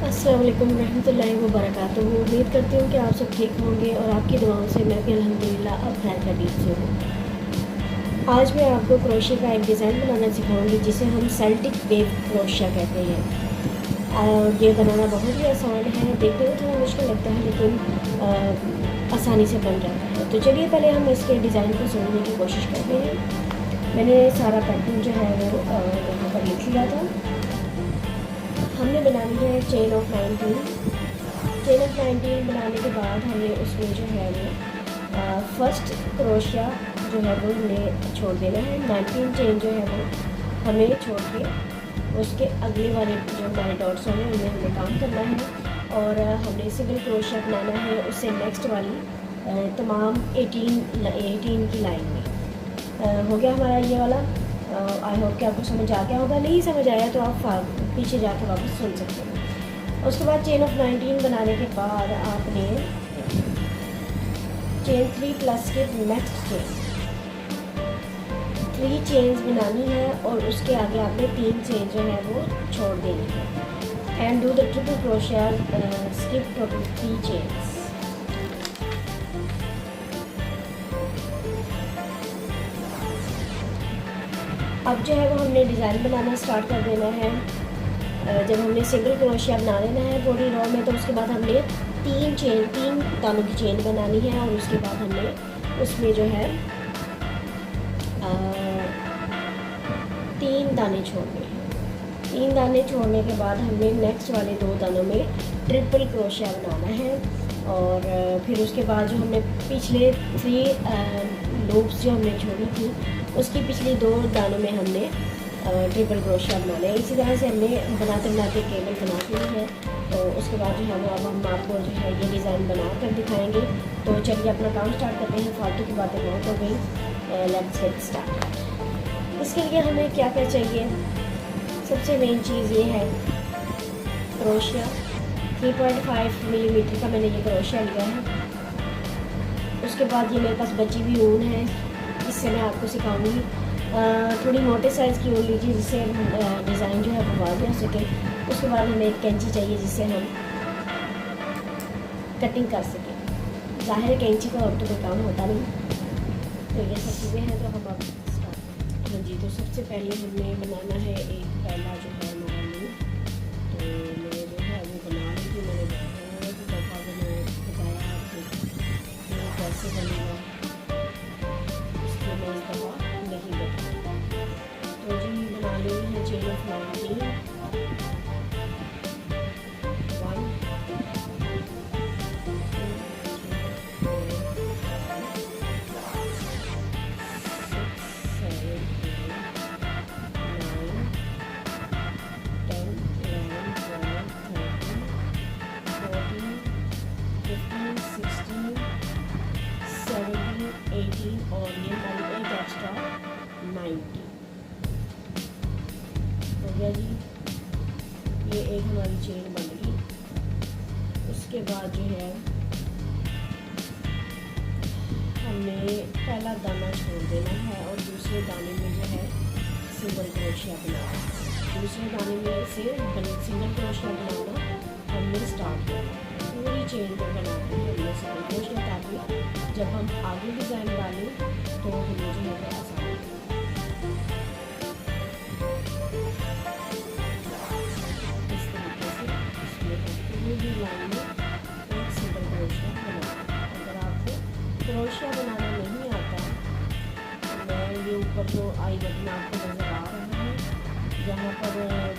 अस्सलाम वालेकुम रहमतुल्लाहि व बरकातुहू। उम्मीद करती हूँ कि आप सब ठीक होंगे और आपकी दुआओं से मैं भी अल्हम्दुलिल्लाह अब खैर खैरियत से हूँ। आज मैं आपको क्रोशिया का एक डिज़ाइन बनाना सिखाऊंगी जिसे हम सेल्टिक वेव क्रोशिया कहते हैं। ये बनाना बहुत ही आसान है, देखने में थोड़ा मुश्किल लगता है लेकिन आसानी से बन जाता है। तो चलिए पहले हम इसके डिज़ाइन को समझने की कोशिश करते हैं। मैंने सारा पैटर्न जो है वो यहाँ पर लिख लिया था। हमने बनानी है चेन ऑफ 19। चेन ऑफ 19 बनाने के बाद हमें उसमें जो है वो फर्स्ट क्रोशिया जो है वो हमने छोड़ देना है। 19 चेन जो है वो हमें छोड़ के उसके अगले वाले जो हमारे डॉट्स होंगे उनमें हमें काम करना है और हमने सिंगल क्रोशिया बनाना है उससे नेक्स्ट वाली तमाम 18 की लाइन में। हो गया हमारा ये वाला। आई होप कि आपको समझ आ गया होगा। नहीं समझ आया तो आप पीछे जाकर वापस सुन सकते हैं। उसके बाद चेन ऑफ 19 बनाने के बाद आपने चेन 3+ के नेक्स्ट चेन 3 चेन्स बनानी है और उसके आगे आपने 3 चेन जो है वो छोड़ देनी है। And do the triple crochet, skip total 3 chains. अब जो है वो हमने डिज़ाइन बनाना स्टार्ट कर देना है। जब हमने सिंगल क्रोशिया बना लेना है बॉडी रो में तो उसके बाद हमने 3 दानों की चेन बनानी है और उसके बाद हमने उसमें जो है 3 दाने छोड़ने हैं। 3 दाने छोड़ने के बाद हमने नेक्स्ट वाले 2 दानों में ट्रिपल क्रोशिया बनाना है और फिर उसके बाद जो हमने पिछले 3 लूप्स जो हमने छोड़ी थी उसकी पिछली 2 दानों में हमने ट्रिपल क्रोशिया बनाना है। इसी तरह से हमने बनाते बनाते केबल बना ली है। तो उसके बाद जो है वो अब हम आपको जो है ये डिज़ाइन बना कर दिखाएंगे। तो चलिए अपना काम स्टार्ट करते हैं। फालतू की बातें बहुत हो गई, लेट्स गेट स्टार्ट। इसके लिए हमें क्या क्या चाहिए? सबसे मेन चीज़ ये है क्रोशिया। 3.5 मिलीमीटर का मैंने ये क्रोशिया लिया है। उसके बाद ये मेरे पास बची हुई ऊन है, इससे मैं आपको सिखाऊंगी। थोड़ी मोटे साइज़ की ऊन लीजिए जिससे डिज़ाइन जो है वो वाज़ेह हो सके। उसके बाद हमें एक कैंची चाहिए जिससे हम कटिंग कर सकें। ज़ाहिर है कैंची का और तो कोई काम होता नहीं। तो ये सब चीज़ें हैं। तो हम अब स्टार्ट। हाँ जी, तो सबसे पहले हमने बनाना है एक पहला जो है हमारा लूप। तो मैं जो है वो बना रही थी, मैंने बहुत दफ़ा मैंने बताया आपको वो कैसे बनेगा, इसलिए मैं इस दफ़ा नहीं बताऊँ। तो जी बना लेनी है चेन ऑफ 19। 1 18 और ये हमारी एक एक्स्ट्रा 90 हो गया जी। ये एक हमारी चेन बन गई। उसके बाद जो है हमने पहला दाना छोड़ देना है और दूसरे दाने में जो है सिंगल क्रोशिया बनाना। दूसरे दाने में से सिंगल क्रोशिया बनाना हमने स्टार्ट किया। पूरी चेन को बनाते हैं हमने सिंगल क्रोशिया, ताकि जब हम आगे डिज़ाइन डालें तो हमें जो है वो आसान हो। इस तरीके से इसमें पूरी भी लाइन में एक सिंगल क्रोशिया बनाना। अगर आपको क्रोशिया बनाना नहीं आता तो मैं ये ऊपर जो आई बटन आपको नज़र आ रहा है, यहाँ पर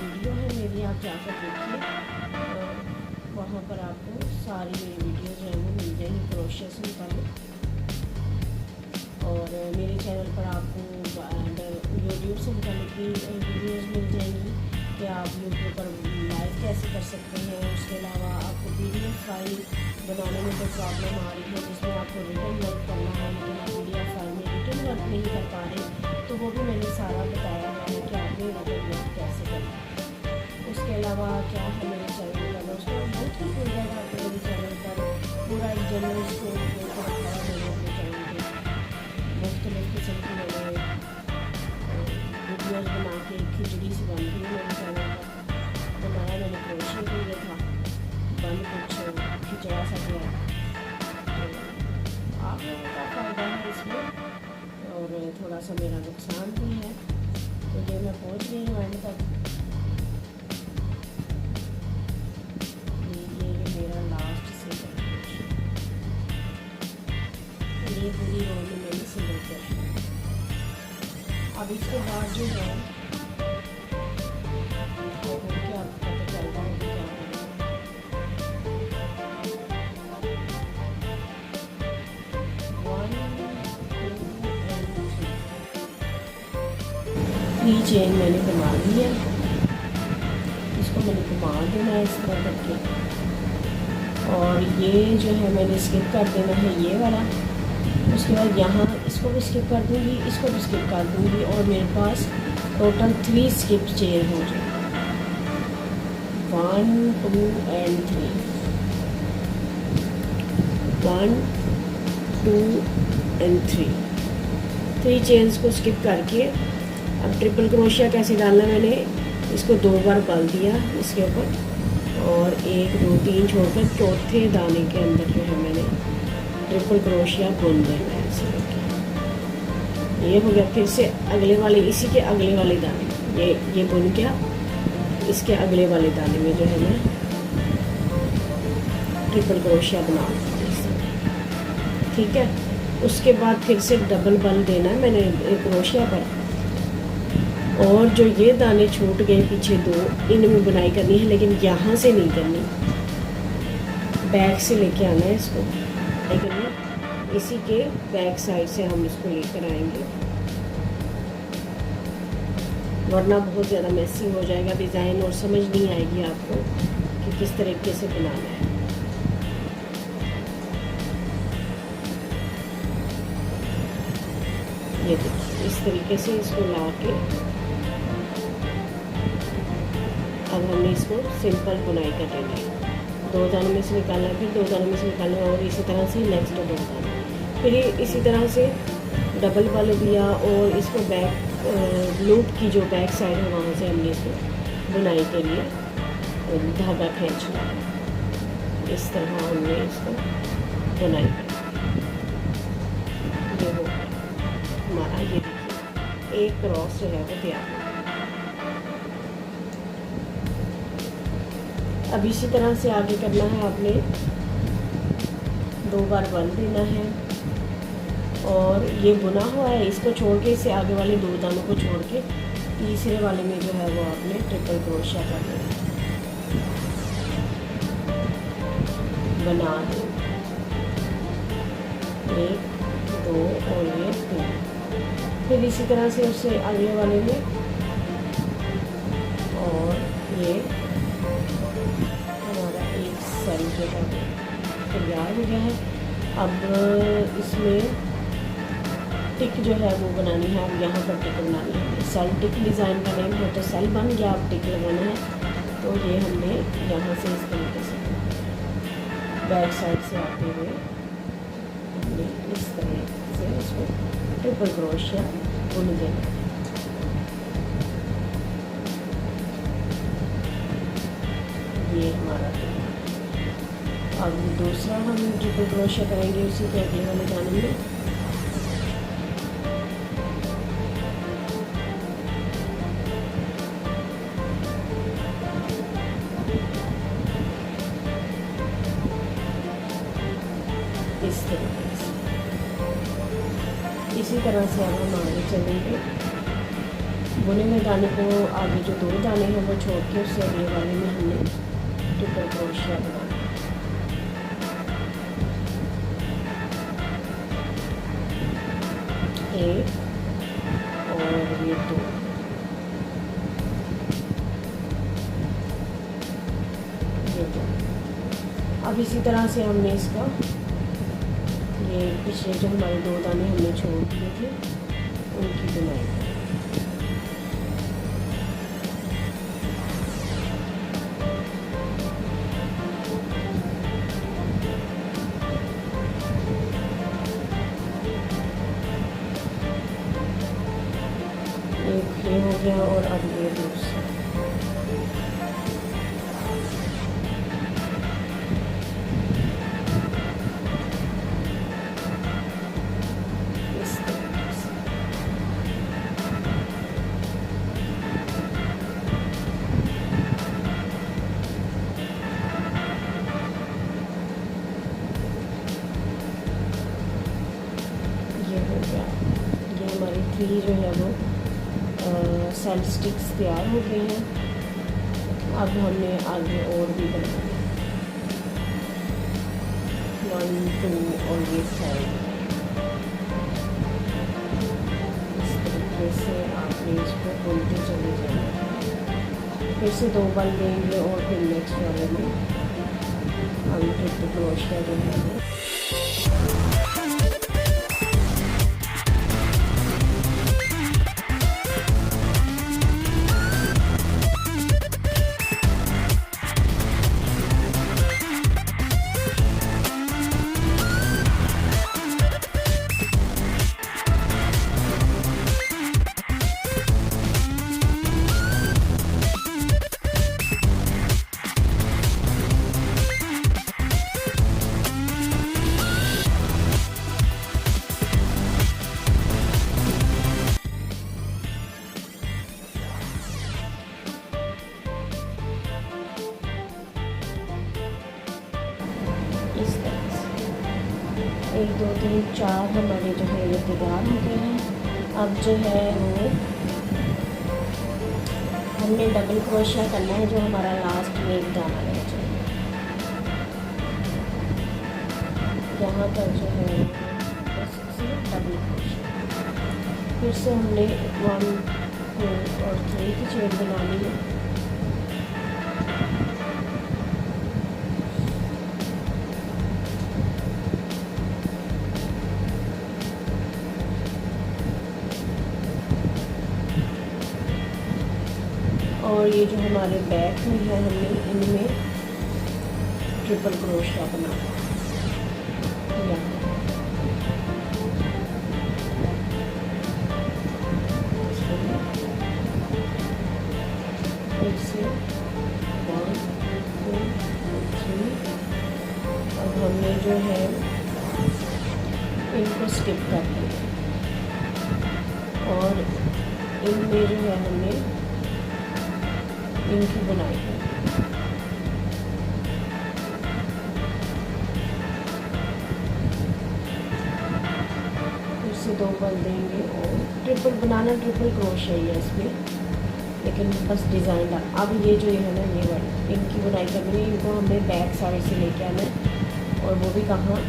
वीडियो है मेरी, आप जाकर देखिए। वहाँ पर आपको सारी मेरी वीडियो जो है वो मिल जाएगी क्रोशिया से मुताबिक। और मेरे चैनल पर आपको यूट्यूब से मुताबिक भी वीडियोज़ मिल जाएंगी कि आप यूट्यूब पर लाइव कैसे कर सकते हैं। उसके अलावा आपको PDF फाइल बनाने में कोई प्रॉब्लम आ रही है जिसमें आपको रिटन वर्क करना है लेकिन आप PDF फाइल में रिटन वर्क नहीं कर पा रहे, तो वो भी मैंने सारा बताया हुआ है कि आपने रिटन वर्क कैसे करना। उसके अलावा क्या है मेरे चैनल पर, उसका बहुत ही मिल जाएगा आपको मेरे चैनल पर। पूरा एक जनरल स्टोर रखा हुआ मैंने अपने चैनल पर। मुख्तलिफ किस्म की मैंने वीडियोज़ बना के खिचड़ी सी बन गई मेरे चैनल पर बनाया मैंने क्रोशिया के लिए था। बन कुछ खिंचड़ा सा गया। तो आप लोगों का फ़ायदा है इसमें और थोड़ा सा मेरा नुकसान भी है। तो ये मैं पहुँच गई हूँ एंड तक। ये मेरा लास्ट से ये पूरी रो में मैंने सिल कर। अब इसके बाद जो है क्या पता चलता है कि क्या थ्री चेन मैंने बना ली है। इसको मैंने घुमा देना है इस तरह करके और ये जो है मैंने स्किप कर देना है ये वाला। उसके बाद यहाँ इसको भी स्किप कर दूँगी, इसको भी स्किप कर दूँगी और मेरे पास टोटल 3 स्किप चेन हो जाए। 1 2 and 3 1 2 and 3 चेन्स को स्किप करके अब ट्रिपल क्रोशिया कैसे डालना, मैंने इसको 2 बार बल दिया इसके ऊपर और 1 2 3 छोड़कर चौथे दाने के अंदर जो है मैंने ट्रिपल क्रोशिया बुन देना है ऐसे करके। ये हो गया। फिर से अगले वाले इसी के अगले वाले दाने ये बुन गया। इसके अगले वाले दाने में जो है मैं ट्रिपल क्रोशिया बना दूँगी। ठीक है। उसके बाद फिर से डबल बल देना है मैंने क्रोशिया पर और जो ये दाने छूट गए पीछे 2 इनमें बुनाई करनी है, लेकिन यहाँ से नहीं करनी, बैक से लेके आना है इसको। लेकिन इसी के बैक साइड से हम इसको लेकर आएंगे, वरना बहुत ज़्यादा मैसी हो जाएगा डिज़ाइन और समझ नहीं आएगी आपको कि किस तरीके से बनाना है। ये देखिए इस तरीके से इसको ला के अब हमने इसको सिंपल बुनाई कर लेनी है। 2 दानों में से निकालना है, फिर 2 दानों में से निकालना है और इसी तरह से नेक्स्ट 2 दाने, फिर इसी तरह से डबल बल दिया और इसको बैक लूप की जो बैक साइड है वहाँ से हमने इसको बुनाई के लिए धागा खींचना है। इस तरह हमने इसको बुनाई कर ये हो हमारा। ये देखिए एक क्रॉस जो है वो तैयार हो। अब इसी तरह से आगे करना है आपने, 2 बार बल देना है और ये बुना हुआ है इसको छोड़ के इसे आगे वाले 2 दानों को छोड़ के तीसरे वाले में जो है वो आपने ट्रिपल क्रोशिया कर देना बना दो। 1 2 और ये 3, फिर इसी तरह से उससे अगले वाले में और ये सेल जो है तैयार हो गया है। अब इसमें टिक जो है वो बनानी है। अब यहाँ पर टिक बनानी है, सेल टिक डिज़ाइन का नेम है। तो सेल बन गया, अब टिक लगाना है। तो ये हमने यहाँ से इस तरीके से बैक साइड से आते हुए हमने इस तरीके से इसको ट्रिपल क्रोशिया बुन देना है। ये हमारा अब दूसरा हम ट्रिपल क्रोशिया करेंगे उसी के अगले वाले दाने में। इस तरीके से इसी तरह से अब हम आगे चलेंगे। बुने हुए दाने को आगे जो 2 दाने हैं वो छोड़ के उससे अगले वाले में हमने ट्रिपल क्रोशिया बनाना। एक और ये 2, ये 2। अब इसी तरह से हमने इसका ये पिछले जो हमारे 2 दाने हमने छोड़ दिए थे उनकी बुनाई ये हो गया। और अब ये दूसरा काफ़ी जो है वो सेल स्टिक्स तैयार हो गए हैं। अब हमने आगे और भी बनाना 1 2 और ये 5। इस तरीके से आपने इसको बुनते चले जाएंगे। फिर से 2 बन देंगे और फिर नेक्स्ट वाले में हम ट्रिपल क्रोशिया जो है वो इस तरह से 1 2 3 4 हमारे जो है ये तैयार हो गए हैं। अब जो है वो हमने डबल क्रोशिया करना है, जो हमारा लास्ट में एक दाना रह जाए यहाँ पर जो है बस सिर्फ डबल क्रोशिया। फिर से हमने 1 2 और 3 की चेन बनानी है। और ये जो हमारे बैक में है हमने इनमें ट्रिपल क्रोशिया बनाना है। फिर से 1 2 3। अब हमने जो है इनको स्किप कर दिया और इनमें जो है हमने इनकी बुनाई है। फिर से 2 बन देंगे और ट्रिपल बनाना, ट्रिपल क्रोशिया ही है इसमें, लेकिन बस डिज़ाइन। अब ये जो है ना ये वाली इनकी बुनाई करनी है। इनको हमें बैक साइड से लेके आना है और वो भी कहाँ,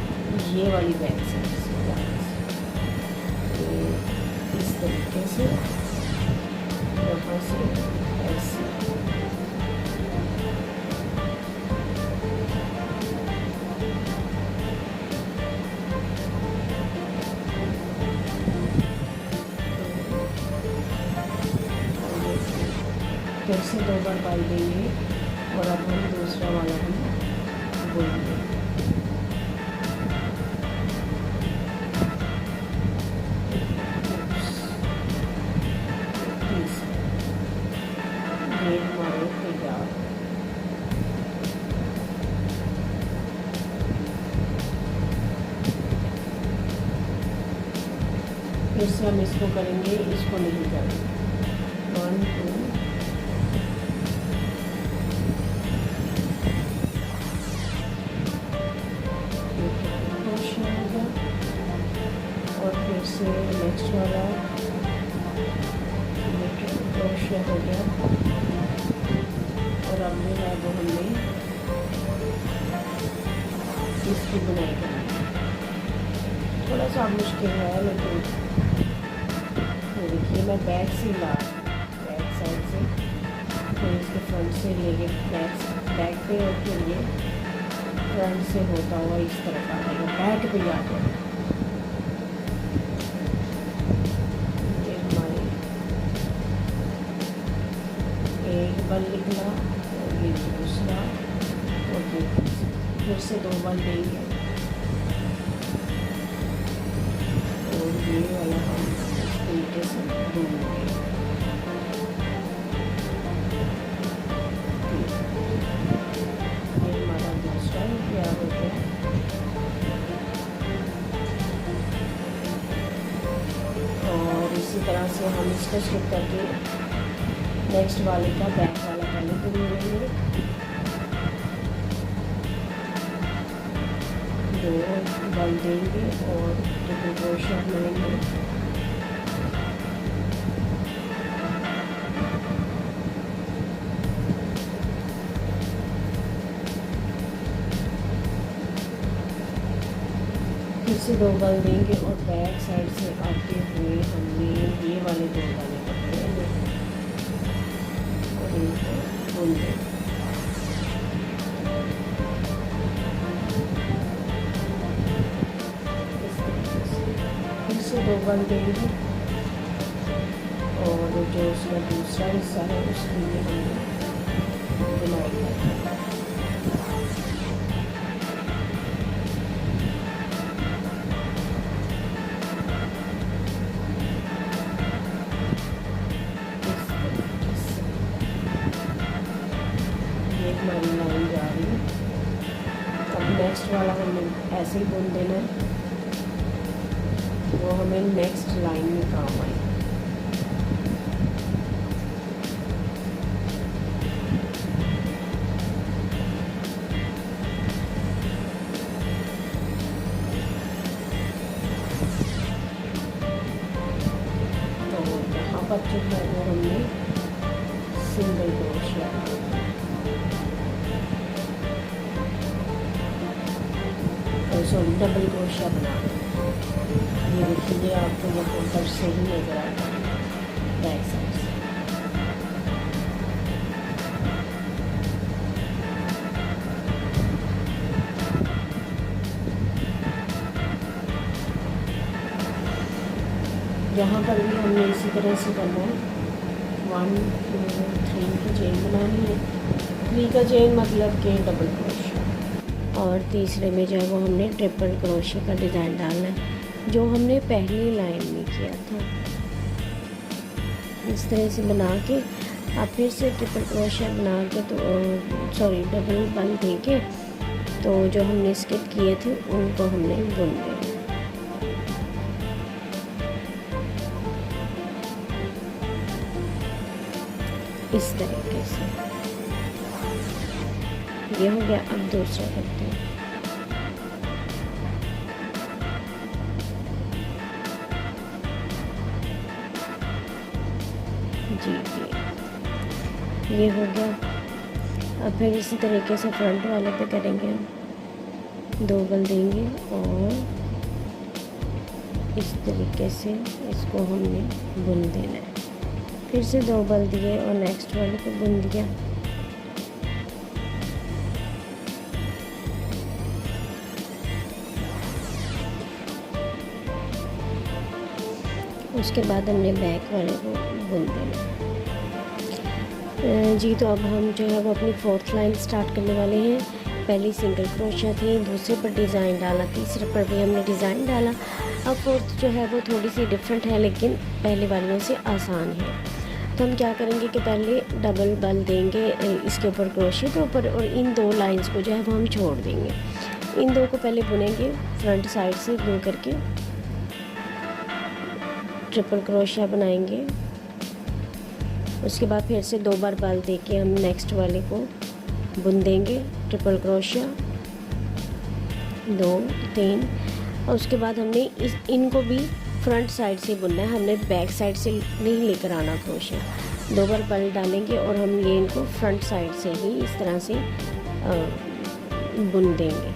ये वाली बैक साइड से। इस तरीके से यहाँ से ऐसे फिर से 2 बार डाल देंगे और अब हम दूसरा वाला भी बुनेंगे। ये हमारे तैयार। फिर से हम इसको करेंगे, इसको नहीं करेंगे। 1 2 और फिर से नेक्स्ट वाला क्रोशिया हो गया। और अब जो है वो हमने इसकी बुनाई करनी है। थोड़ा सा मुश्किल है, लेकिन देखिए मैं बैक से ला बैक साइड से फिर इसके फ्रंट से लेके बैक पे और फिर ये फ्रंट से होता हुआ इस तरफ आ जाएगा, बैक पे आ जाएगा। ये हमारी एक बल निकला और ये दूसरा और फिर से 2 बल देंगे और ये वाला हम इस तरीके से बुनेंगे। ये हमारा दूसरा तैयार हो गया। और इसी तरह से हम इसको स्किप करके नेक्स्ट वाले का बैक वाला पहले बुनेंगे। 2 बल देंगे और ट्रिपल क्रोशिया बनाएंगे। से 2 बल देंगे और बैक साइड से आते हुए हमने ये वाले 2 दाने पकड़े और इनको बुन देंगे। फिर से 2 बल देंगे और जो उसका दूसरा हिस्सा है उसके लिए हमने बुनाई करनी है। हमारी लाइन जा रही है। अब नेक्स्ट वाला हमें ऐसे ही बुन देना है, वो हमें नेक्स्ट लाइन में काम आए। तो यहाँ पर जो है वो हमने single crochet sorry double crochet बना। ये देखिए आपको ये ऊपर से ही नज़र आता है बैक साइड से। यहाँ पर भी हमने इसी तरह से करना है। 1 2 3 की चेन बनानी है। 3 का चेन मतलब कि डबल क्रोशिया, और तीसरे में जो है वो हमने ट्रिपल क्रोशिया का डिज़ाइन डालना है जो हमने पहली लाइन में किया था। इस तरह से बना के आप फिर से ट्रिपल क्रोशिया बना के तो सॉरी डबल बल देके तो जो हमने स्किप किए थे उनको हमने बुन दिया। इस तरीके से ये हो गया। अब दूसरा करते हैं। जी ये हो गया। अब फिर इसी तरीके से फ्रंट वाले पे करेंगे हम। 2 बल देंगे और इस तरीके से इसको हमने बुन देना है। फिर से 2 बल दिए और नेक्स्ट वाले को बुन दिया। उसके बाद हमने बैक वाले को बुन देना। जी तो अब हम जो है वो अपनी 4th लाइन स्टार्ट करने वाले हैं। पहली सिंगल क्रोशिया थी, दूसरे पर डिज़ाइन डाला, तीसरे पर भी हमने डिज़ाइन डाला। अब 4th जो है वो थोड़ी सी डिफरेंट है लेकिन पहले वालियों से आसान है। तो हम क्या करेंगे कि पहले डबल बल देंगे इसके ऊपर क्रोशिया के ऊपर और इन 2 लाइंस को जो है वो हम छोड़ देंगे। इन 2 को पहले बुनेंगे फ्रंट साइड से बुन करके, ट्रिपल क्रोशिया बनाएंगे। उसके बाद फिर से 2 बार बल देके हम नेक्स्ट वाले को बुन देंगे, ट्रिपल क्रोशिया 2 3। और उसके बाद हमने इनको भी फ्रंट साइड से बुनना है, हमने बैक साइड से नहीं लेकर आना क्रोशिया। 2 बार बल डालेंगे और हम ये इनको फ्रंट साइड से ही इस तरह से बुन देंगे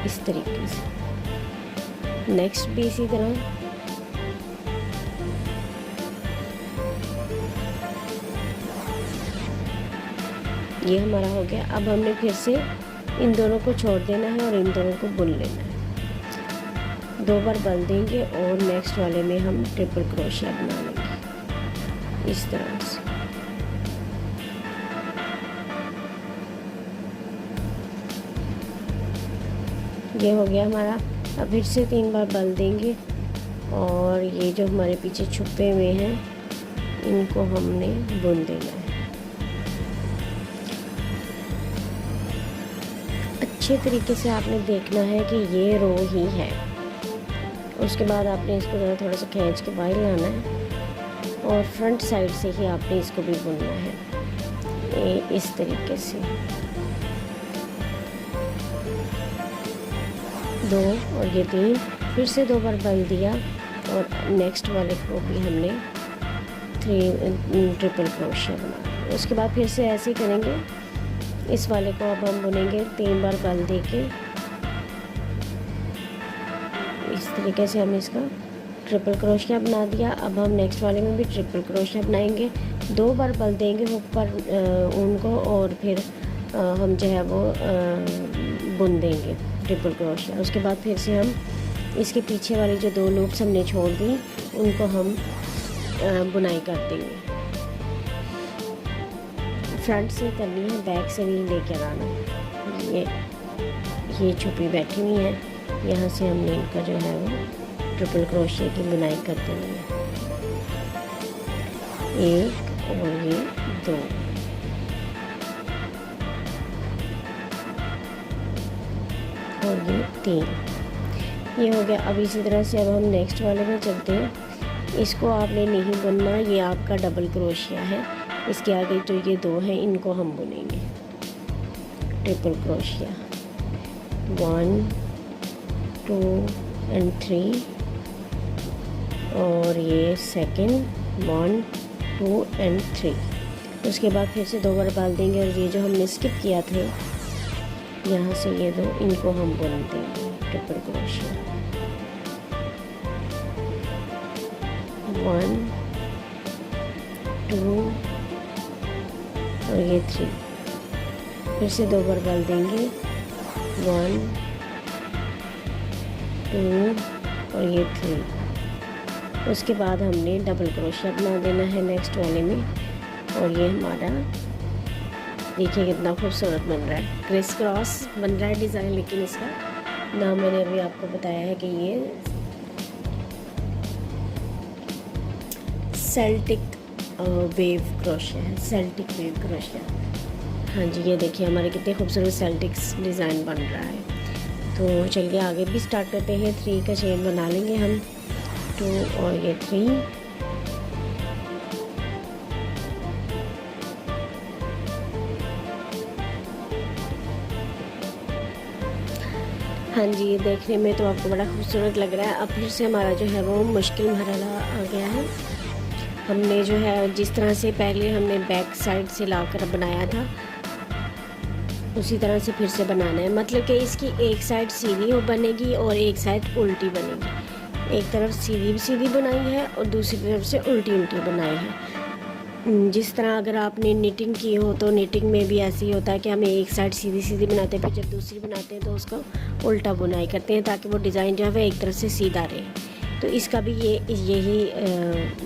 इस तरीके से। नेक्स्ट भी इसी तरह। ये हमारा हो गया। अब हमने फिर से इन दोनों को छोड़ देना है और इन दोनों को बुन लेना है। 2 बार बल देंगे और नेक्स्ट वाले में हम ट्रिपल क्रोशिया बना लेंगे इस तरह से। ये हो गया हमारा। अब फिर से 3 बार बल देंगे और ये जो हमारे पीछे छुपे हुए हैं इनको हमने बुन देना है। अच्छे तरीके से आपने देखना है कि ये रो ही है। उसके बाद आपने इसको थोड़ा सा खींच के बाहर लाना है और फ्रंट साइड से ही आपने इसको भी बुनना है इस तरीके से। 2 और ये 3, फिर से 2 बार बल दिया और नेक्स्ट वाले को भी हमने ट्रिपल क्रोशिया बना। उसके बाद फिर से ऐसे ही करेंगे। इस वाले को अब हम बुनेंगे 3 बार बल देके इस तरीके से हम इसका ट्रिपल क्रोशिया बना दिया। अब हम नेक्स्ट वाले में भी ट्रिपल क्रोशिया बनाएंगे। 2 बार बल देंगे हुक पर ऊन को और फिर हम जो है वो बुन देंगे ट्रिपल क्रोशिया। उसके बाद फिर से हम इसके पीछे वाली जो 2 लूप्स हमने छोड़ दी उनको हम बुनाई कर देंगे। फ्रंट से करनी है, बैक से नहीं लेकर आना। ये छुपी बैठी हुई है, यहाँ से हमने इनका जो है वो ट्रिपल क्रोशिया की बुनाई कर देनी है। 1 और ये 2 और ये 3, ये हो गया। अब इसी तरह से अब हम नेक्स्ट वाले में चलते हैं। इसको आपने नहीं बुनना, ये आपका डबल क्रोशिया है। इसके आगे जो ये 2 हैं इनको हम बुनेंगे ट्रिपल क्रोशिया। 1 2 एंड 3 और ये सेकंड 1 2 एंड 3। उसके बाद फिर से 2 बार डाल देंगे और ये जो हमने स्किप किया थे यहाँ से ये 2 इनको हम बुन देंगे ट्रिपल क्रोशिया। 1 2 और ये 3। फिर से 2 बार डाल देंगे 1 2 और ये 3। उसके बाद हमने डबल क्रोशिया बना देना है नेक्स्ट वाले में। और ये हमारा देखिए कितना खूबसूरत बन रहा है, क्रिस क्रॉस बन रहा है डिज़ाइन। लेकिन इसका नाम मैंने अभी आपको बताया है कि ये सेल्टिक वेव क्रोशिया है, सेल्टिक वेव क्रोशिया। हाँ जी, ये देखिए हमारे कितने खूबसूरत सेल्टिक्स डिज़ाइन बन रहा है। तो चलिए आगे भी स्टार्ट करते हैं। 3 का चेन बना लेंगे हम, 2 और ये 3। हाँ जी, ये देखने में तो आपको बड़ा खूबसूरत लग रहा है। अब फिर से हमारा जो है वो मुश्किल मरहला आ गया है। हमने जो है जिस तरह से पहले हमने बैक साइड से लाकर बनाया था उसी तरह से फिर से बनाना है। मतलब कि इसकी एक साइड सीधी बनेगी और एक साइड उल्टी बनेगी। एक तरफ सीधी बनाई है और दूसरी तरफ से उल्टी बनाई है। जिस तरह अगर आपने निटिंग की हो तो निटिंग में भी ऐसे ही होता है कि हम एक साइड सीधी बनाते हैं, फिर जब दूसरी बनाते हैं तो उसको उल्टा बुनाई करते हैं ताकि वो डिज़ाइन जो है वह एक तरफ से सीधा रहे। तो इसका भी यही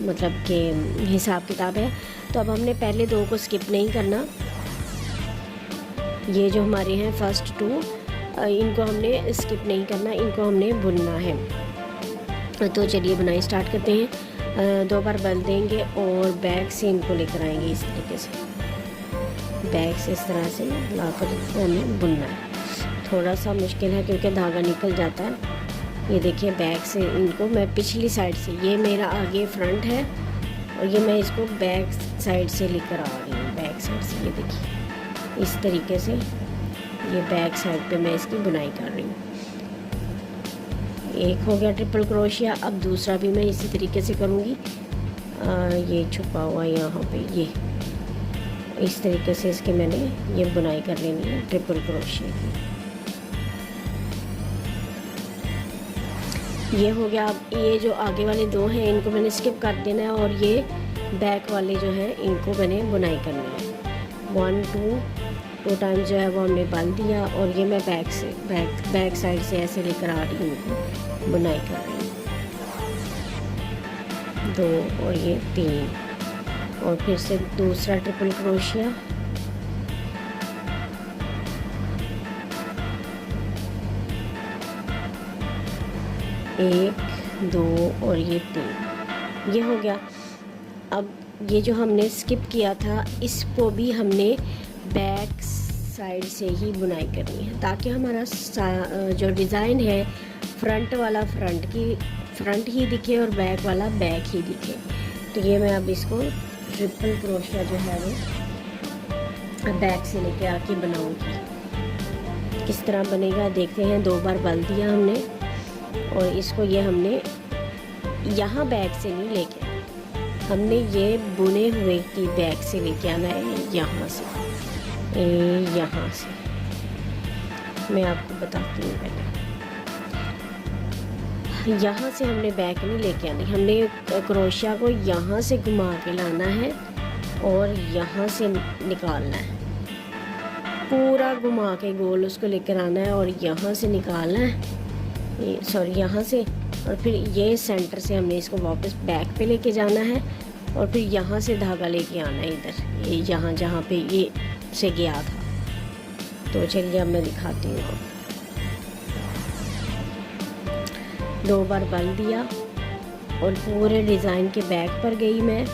मतलब कि हिसाब किताब है। तो अब हमने पहले 2 को स्किप नहीं करना। ये जो हमारे हैं फर्स्ट 2 इनको हमने स्किप नहीं करना, इनको हमने बुनना है। तो चलिए बुनाई स्टार्ट करते हैं। 2 बार बल देंगे और बैक से इनको लेकर आएंगे इस तरीके से। बैक से इस तरह से लाकर हमें बुनना है। थोड़ा सा मुश्किल है क्योंकि धागा निकल जाता है। ये देखिए बैक से इनको मैं पिछली साइड से, ये मेरा आगे फ्रंट है और ये मैं इसको बैक साइड से लेकर आ रही हूँ। बैक साइड से ये देखिए इस तरीके से ये बैक साइड पे मैं इसकी बुनाई कर रही हूँ। एक हो गया ट्रिपल क्रोशिया। अब दूसरा भी मैं इसी तरीके से करूँगी। ये छुपा हुआ यहाँ पे ये इस तरीके से इसके मैंने ये बुनाई कर लेनी है ट्रिपल क्रोशिया की। ये हो गया। अब ये जो आगे वाले 2 हैं इनको मैंने स्किप कर देना है और ये बैक वाले जो हैं इनको मैंने बुनाई करनी है। 1 2 टाइम जो है वो हमने बांध दिया और ये मैं बैक साइड से ऐसे लेकर आ रही हूँ, इनको बुनाई कर रही हूँ। 2 और ये 3 और फिर से दूसरा ट्रिपल क्रोशिया। एक 2 और ये 3, ये हो गया। अब ये जो हमने स्किप किया था इसको भी हमने बैक साइड से ही बुनाई करनी है ताकि हमारा जो डिज़ाइन है फ्रंट वाला फ्रंट ही दिखे और बैक वाला बैक ही दिखे। तो ये मैं अब इसको ट्रिपल क्रोशिया जो है वो बैक से लेके आके बनाऊंगी। किस तरह बनेगा देखते हैं। 2 बार बल दिया हमने और इसको ये हमने यहाँ बैक से नहीं लेके, हमने ये बुने हुए की बैक से लेके आना है। यहाँ से मैं आपको बताती हूँ पहले। यहाँ से हमने बैक नहीं लेके आनी, हमने क्रोशिया को यहाँ से घुमा के लाना है और यहाँ से निकालना है, पूरा घुमा के गोल उसको लेकर आना है और यहाँ से निकालना है, सॉरी यहाँ से, और फिर ये सेंटर से हमने इसको वापस बैक पे लेके जाना है और फिर यहाँ से धागा लेके आना है इधर, ये यहाँ जहाँ पे ये से गया था। तो चलिए अब मैं दिखाती हूँ आपको। 2 बार बल दिया और पूरे डिज़ाइन के बैक पर गई मैं,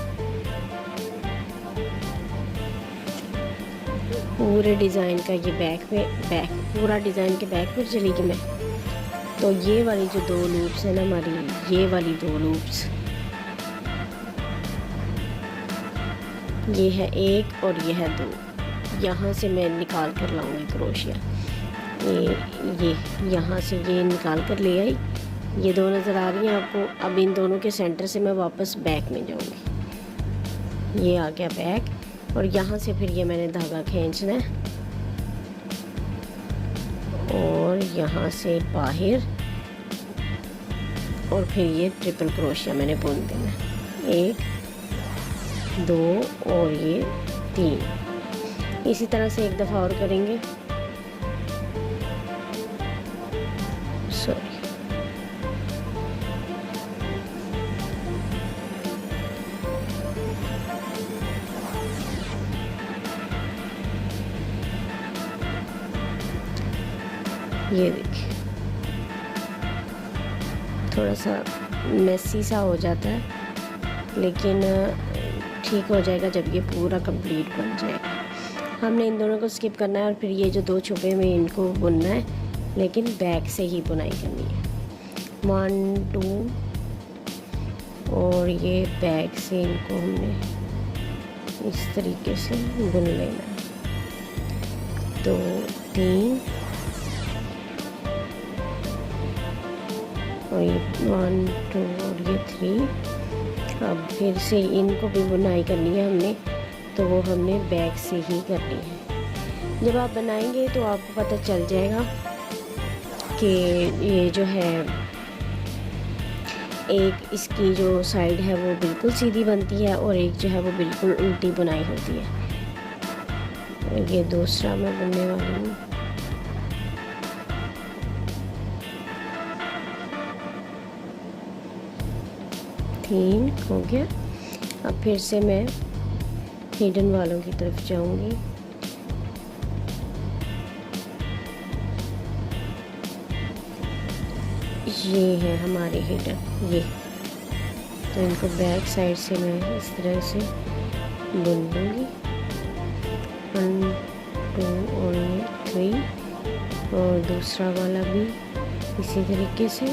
पूरे डिज़ाइन का ये बैक पूरा डिज़ाइन के बैक पर चली गई मैं। तो ये वाली जो 2 लूप्स है ना हमारी, ये वाली 2 लूप्स, ये है 1 और ये है 2, यहाँ से मैं निकाल कर लाऊंगी क्रोशिया, ये यहाँ से ये निकाल कर ले आई, ये 2 नज़र आ रही हैं आपको। अब इन दोनों के सेंटर से मैं वापस बैक में जाऊंगी, ये आ गया बैक और यहाँ से फिर ये मैंने धागा खींचना है और यहाँ से बाहर और फिर ये ट्रिपल क्रोशिया मैंने बुन देना है, 1 2 और ये 3। इसी तरह से एक दफ़ा और करेंगे, सॉरी ये देखिए थोड़ा सा मेसी सा हो जाता है, लेकिन ठीक हो जाएगा जब ये पूरा कंप्लीट बन जाएगा। हमने इन दोनों को स्किप करना है और फिर ये जो 2 छुपे में इनको बुनना है, लेकिन बैक से ही बुनाई करनी है। 1 2 और ये बैक से इनको हमने इस तरीके से बुन लेना है। 2 3 और ये 1 2 और ये 3। अब फिर से इनको भी बुनाई करनी है हमने, तो वो हमने बैक से ही करनी है। जब आप बनाएंगे तो आपको पता चल जाएगा कि ये जो है एक इसकी जो साइड है वो बिल्कुल सीधी बनती है और एक जो है वो बिल्कुल उल्टी बुनाई होती है। ये दूसरा मैं बुनने वाली हूँ। तीन हो गया। अब फिर से मैं हिडन वालों की तरफ जाऊंगी। ये है हमारे हिडन, ये तो इनको बैक साइड से मैं इस तरह से बुन लूँगी। 1 2 और ये 3 और दूसरा वाला भी इसी तरीके से।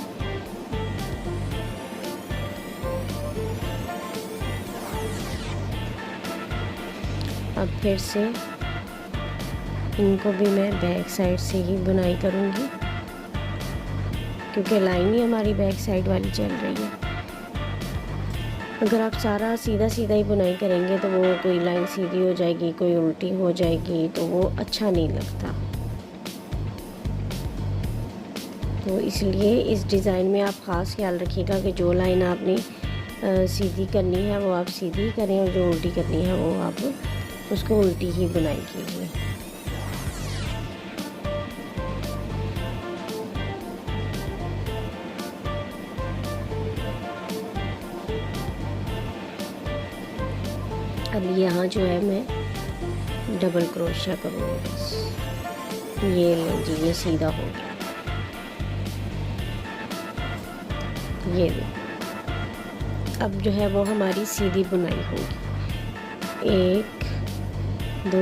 अब फिर से इनको भी मैं बैक साइड से ही बुनाई करूँगी, क्योंकि लाइन ही हमारी बैक साइड वाली चल रही है। अगर आप सारा सीधा सीधा ही बुनाई करेंगे तो वो कोई लाइन सीधी हो जाएगी, कोई उल्टी हो जाएगी, तो वो अच्छा नहीं लगता। तो इसलिए इस डिज़ाइन में आप ख़ास ख्याल रखिएगा कि जो लाइन आपने सीधी करनी है वो आप सीधी करें और जो उल्टी करनी है वो आप उसको उल्टी ही बुनाई कीजिए। अब यहाँ जो है मैं डबल क्रोशिया करूँगी बस। ये लीजिए, ये सीधा हो गया। ये देखो, अब जो है वो हमारी सीधी बुनाई होगी। 1 2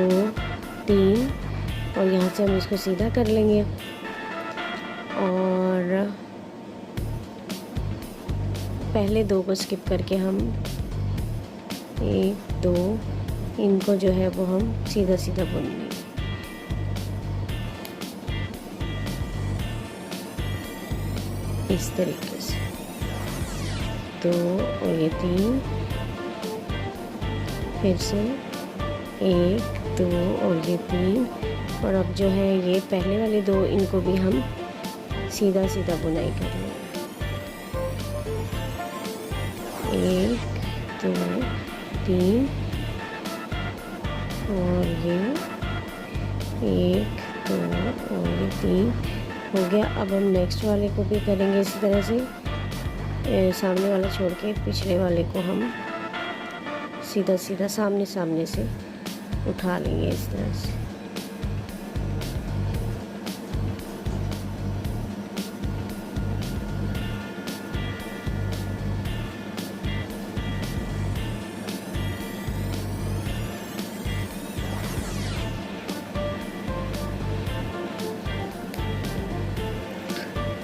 3 और यहाँ से हम इसको सीधा कर लेंगे और पहले 2 को स्किप करके हम 1 2 इनको जो है वो हम सीधा सीधा बुन लेंगे। इस तरीके से 2 और ये 3, फिर से 1 2 और ये 3 और अब जो है ये पहले वाले 2 इनको भी हम सीधा सीधा बुनाई कर लेंगे। 1 2 3 और ये 1 2 और ये 3 हो गया। अब हम नेक्स्ट वाले को भी करेंगे इसी तरह से, सामने वाला छोड़ के पिछले वाले को हम सीधा सीधा सामने सामने से उठा लेंगे इस तरह से।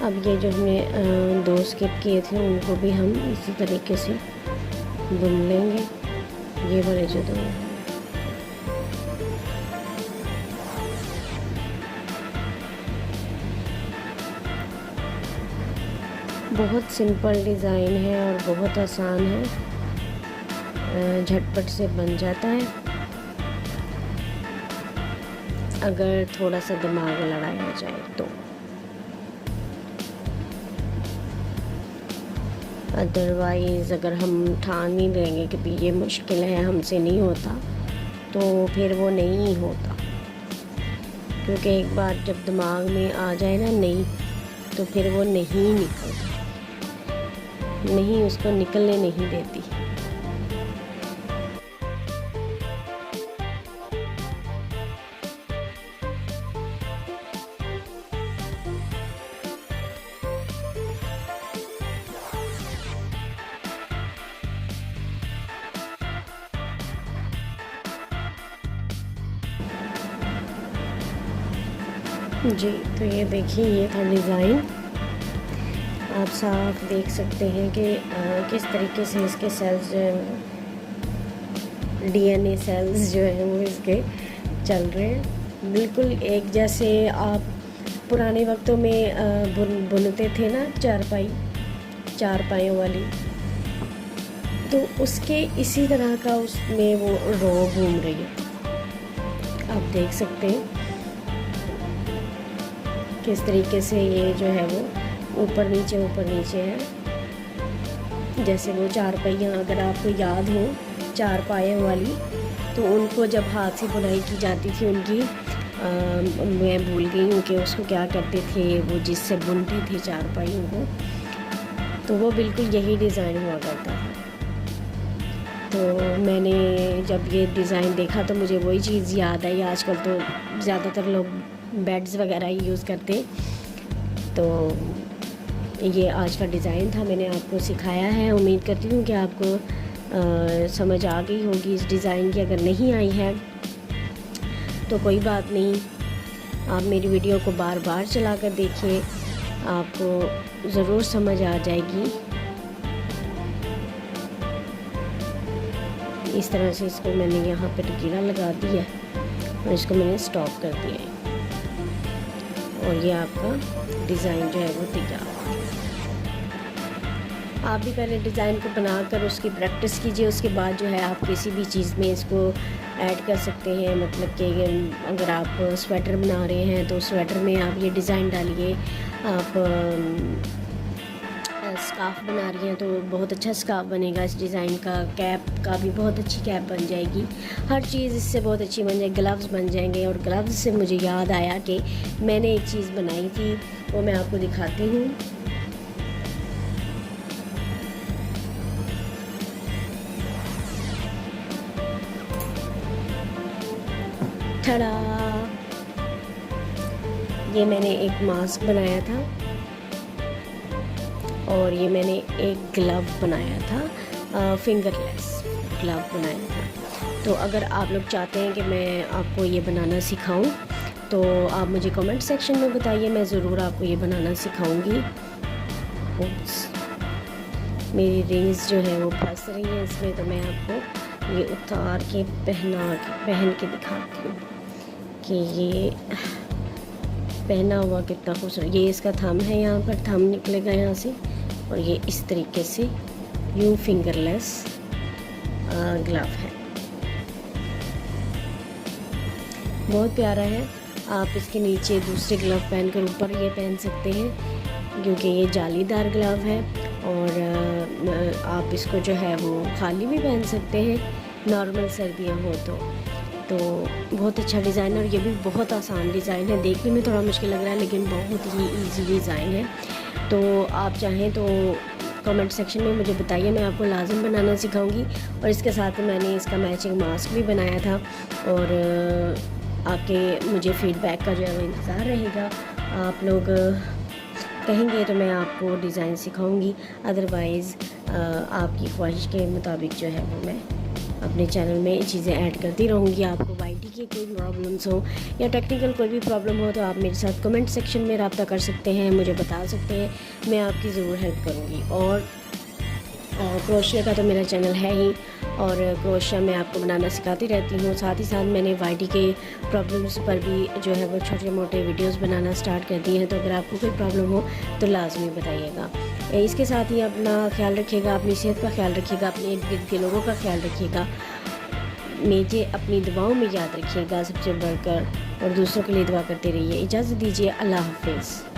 अब ये जो हमने 2 स्किप किए थे उनको भी हम इसी तरीके से बुन लेंगे, ये वाले जो 2 हैं। बहुत सिंपल डिज़ाइन है और बहुत आसान है, झटपट से बन जाता है अगर थोड़ा सा दिमाग लड़ाया जाए तो। अदरवाइज़ अगर हम ठान ही लेंगे कि ये मुश्किल है, हमसे नहीं होता, तो फिर वो नहीं होता। क्योंकि एक बार जब दिमाग में आ जाए ना नहीं, तो फिर वो नहीं निकलता, नहीं उसको निकलने नहीं देती। जी, तो ये देखिए, ये था डिज़ाइन। आप साफ देख सकते हैं कि किस तरीके से इसके सेल्स जो हैं, डीएनए सेल्स जो हैं वो इसके चल रहे हैं। बिल्कुल एक जैसे आप पुराने वक्तों में बुनते थे ना चार पायों वाली, तो उसके इसी तरह का उसमें वो रो घूम रही है। आप देख सकते हैं किस तरीके से ये जो है वो ऊपर नीचे है। जैसे वो 4 पहियाँ, अगर आपको याद हो 4 पायों वाली, तो उनको जब हाथ से बुनाई की जाती थी उनकी, मैं भूल गई हूँ कि उसको क्या करते थे वो, जिससे बुनते थे 4 पाइयों को, तो वो बिल्कुल यही डिज़ाइन हुआ करता था। तो मैंने जब ये डिज़ाइन देखा तो मुझे वही चीज़ याद आई। आजकल तो ज़्यादातर लोग बेड्स वगैरह ही यूज़ करते, तो ये आज का डिज़ाइन था, मैंने आपको सिखाया है। उम्मीद करती हूँ कि आपको समझ आ गई होगी इस डिज़ाइन की। अगर नहीं आई है तो कोई बात नहीं, आप मेरी वीडियो को बार बार चला कर देखिए, आपको ज़रूर समझ आ जाएगी। इस तरह से इसको मैंने यहाँ पर गिरा लगा दिया और इसको मैंने स्टॉप कर दिया है, और ये आपका डिज़ाइन जो है वो तैयार। आप भी पहले डिज़ाइन को बनाकर उसकी प्रैक्टिस कीजिए, उसके बाद जो है आप किसी भी चीज़ में इसको ऐड कर सकते हैं। मतलब कि अगर आप स्वेटर बना रहे हैं तो स्वेटर में आप ये डिज़ाइन डालिए। आप स्कार्फ बना रही हैं तो बहुत अच्छा स्कार्फ बनेगा इस डिज़ाइन का। कैप का भी बहुत अच्छी कैप बन जाएगी, हर चीज़ इससे बहुत अच्छी बन जाएगी। ग्लव्स बन जाएंगे, और ग्लव्स से मुझे याद आया कि मैंने एक चीज़ बनाई थी, वो मैं आपको दिखाती हूँ। ठड़ा, ये मैंने एक मास्क बनाया था और ये मैंने एक ग्लव बनाया था, फिंगरलेस ग्लव बनाया था। तो अगर आप लोग चाहते हैं कि मैं आपको ये बनाना सिखाऊं तो आप मुझे कमेंट सेक्शन में बताइए, मैं ज़रूर आपको ये बनाना सिखाऊंगी। मेरी रिंग्स जो है वो फंस रही है इसमें, तो मैं आपको ये उतार के पहन के दिखाती हूँ कि ये पहना हुआ कितना खूबसूरत। ये इसका थंब है, यहाँ पर थंब निकलेगा यहाँ से, और ये इस तरीके से यूं फिंगरलेस ग्लव है, बहुत प्यारा है। आप इसके नीचे दूसरे ग्लव पहनकर ऊपर ये पहन सकते हैं, क्योंकि ये जालीदार ग्लव है और आप इसको जो है वो खाली भी पहन सकते हैं, नॉर्मल सर्दियाँ हो तो बहुत अच्छा डिज़ाइन है। और ये भी बहुत आसान डिज़ाइन है, देखने में थोड़ा मुश्किल लग रहा है लेकिन बहुत ही इजी डिज़ाइन है। तो आप चाहें तो कमेंट सेक्शन में मुझे बताइए, मैं आपको लाज़िम बनाना सिखाऊंगी। और इसके साथ मैंने इसका मैचिंग मास्क भी बनाया था और आपके मुझे फ़ीडबैक का जो है वो इंतज़ार रहेगा। आप लोग कहेंगे तो मैं आपको डिज़ाइन सिखाऊंगी, अदरवाइज़ आपकी ख्वाहिश के मुताबिक जो है वो मैं अपने चैनल में चीज़ें ऐड करती रहूँगी। आपको वाईटी की कोई प्रॉब्लम्स हो या टेक्निकल कोई भी प्रॉब्लम हो तो आप मेरे साथ कमेंट सेक्शन में रब्ता कर सकते हैं, मुझे बता सकते हैं, मैं आपकी ज़रूर हेल्प करूँगी। और क्रोशिया का तो मेरा चैनल है ही और क्रोशिया मैं आपको बनाना सिखाती रहती हूँ। साथ ही साथ मैंने वाईटी के प्रॉब्लम्स पर भी जो है वो छोटे मोटे वीडियोस बनाना स्टार्ट कर दिए हैं, तो अगर आपको कोई प्रॉब्लम हो तो लाजमी बताइएगा। इसके साथ ही अपना ख्याल रखिएगा, अपनी सेहत का ख्याल रखिएगा, अपने इर्द गिर्द के लोगों का ख्याल रखिएगा, मुझे अपनी दुआओं में याद रखिएगा सबसे बढ़कर, और दूसरों के लिए दुआ करते रहिए। इजाज़त दीजिए, अल्लाह हाफिज़।